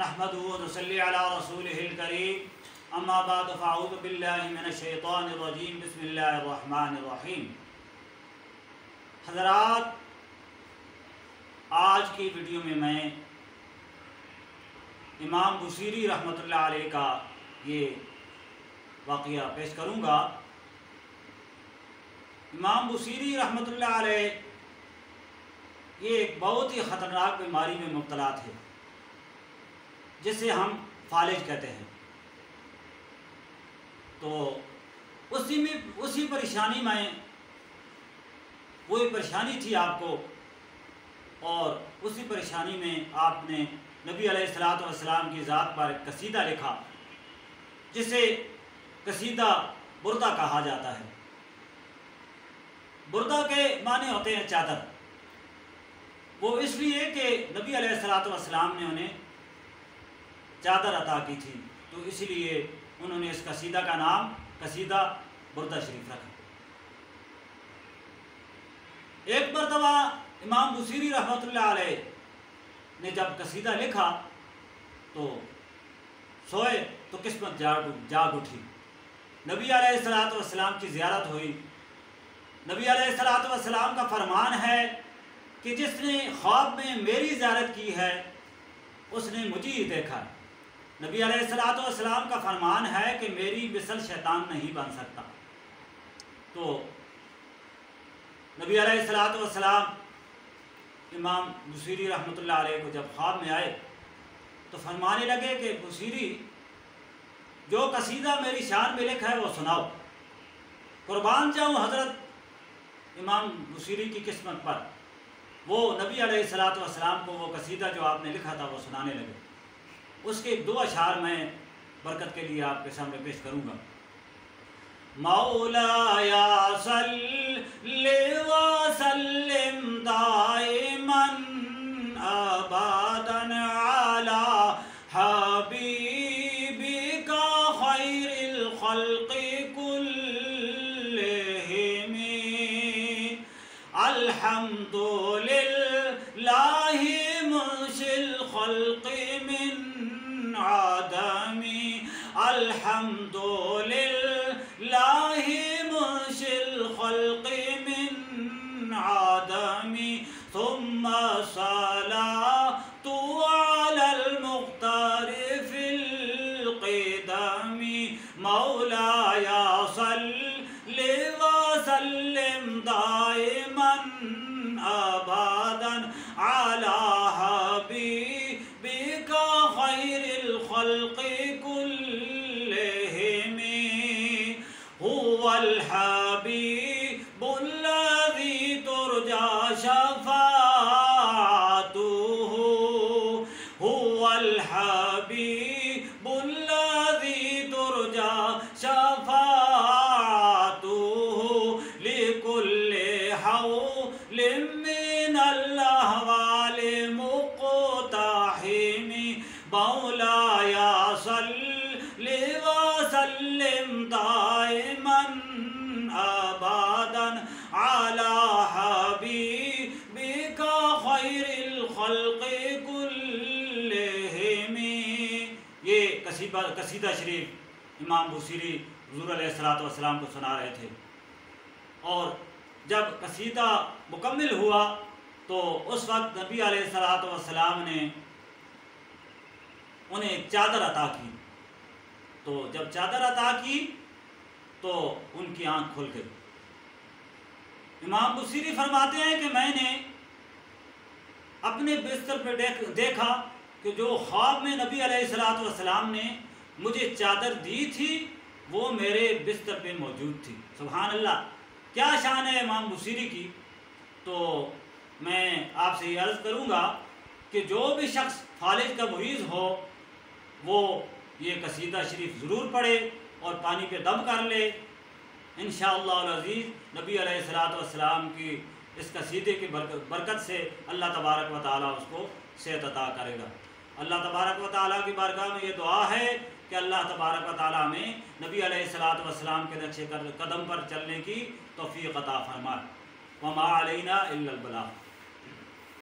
نحمده ونصلي على رسوله الكريم اما بعد فاعوذ باللہ من الشیطان الرجیم بسم اللہ الرحمن الرحیم۔ حضرات، آج کی ویڈیو میں امام بصیری رحمۃ اللہ علیہ کا یہ واقعہ پیش کروں گا۔ امام بصیری رحمۃ اللہ علیہ یہ ایک بہت ہی خطرناک بیماری میں مبتلا تھے جسے ہم فالج کہتے ہیں۔ تو اسی پریشانی میں وہی پریشانی تھی آپ کو، اور اسی پریشانی میں آپ نے نبی علیہ الصلوۃ والسلام کی ذات پر ایک قصیدہ لکھا جسے قصیدہ بردہ کہا جاتا ہے۔ بردہ کے معنی ہوتے ہیں چادر۔ وہ اس لیے کہ نبی علیہ الصلوۃ والسلام نے انہیں چادر عطا کی تھی، تو اسی لیے انہوں نے اس قصیدہ کا نام قصیدہ بردہ شریف رکھا۔ ایک مرتبہ امام بصیری رحمۃ اللہ علیہ نے جب قصیدہ لکھا تو سوئے تو قسمت جاگ اٹھی۔ نبی علیہ الصلوۃ والسلام کی زیارت ہوئی۔ نبی علیہ الصلوۃ والسلام کا فرمان ہے کہ جس نے خواب میں میری زیارت کی ہے اس نے مجھے ہی دیکھا۔ نبی علیہ الصلوۃ والسلام کا فرمان ہے کہ میری مثل شیطان نہیں بن سکتا۔ تو نبی علیہ الصلوۃ والسلام امام بصیری رحمۃ اللہ علیہ کو جب خواب میں آئے تو فرمانے لگے کہ بصیری، جو قصیدہ میری شان میں لکھا ہے وہ سناؤ۔ قربان جاؤں حضرت امام بصیری کی قسمت پر، وہ نبی علیہ الصلوۃ والسلام کو وہ قصیدہ جو آپ نے لکھا تھا وہ سنانے لگے۔ اس کے 2 اشعار میں برکت کے لیے آپ کے سامنے پیش کروں گا۔ مولایا صلی وسلم دائما ابدا علی حبیبک خیر الخلق کلہم، الحمد للہ منشی الخلق من عدم، الحمد للہ منشی الخلق من عدم، ثم الصلاۃ علی المختار فی القدم، مولایا صلی وسلم دائما ابدا علی حبیبک خیر الخلق کلہم، هو الحبیب الذی ترجى شفاعته، هو الحبیب الذی ترجى شفاعته، لكل حول من الاحوال مقتحم، مولایا صلی وسلم دائما ابدا علی حبیبک خیر الخلق کلہم۔ یہ قصیدہ شریف امام بصیری حضور علیہ الصلوۃ والسلام کو سنا رہے تھے، اور جب قصیدہ مکمل ہوا تو اس وقت نبی علیہ الصلوۃ والسلام نے انہیں ایک چادر عطا کی۔ تو جب چادر عطا کی تو ان کی آنکھ کھل گئی۔ امام بصیری فرماتے ہیں کہ میں نے اپنے بستر پہ دیکھا کہ جو خواب میں نبی علیہ الصلوۃ والسلام نے مجھے چادر دی تھی وہ میرے بستر پہ موجود تھی۔ سبحان اللہ، کیا شان ہے امام بصیری کی۔ تو میں آپ سے یہ عرض کروں گا کہ جو بھی شخص فالج کا مریض ہو وہ یہ قصیدہ شریف ضرور پڑھے اور پانی پہ دم کر لے۔ انشاءاللہ العزیز نبی علیہ الصلوۃ والسلام کی اس قصیدے کی برکت سے اللہ تبارک و تعالیٰ اس کو صحت عطا کرے گا۔ اللہ تبارک و تعالیٰ کی بارگاہ میں یہ دعا ہے کہ اللہ تبارک و تعالیٰ میں نبی علیہ الصلوۃ والسلام کے نقش قدم پر چلنے کی توفیق عطا فرمائے۔ وما علینا الا البلاغ۔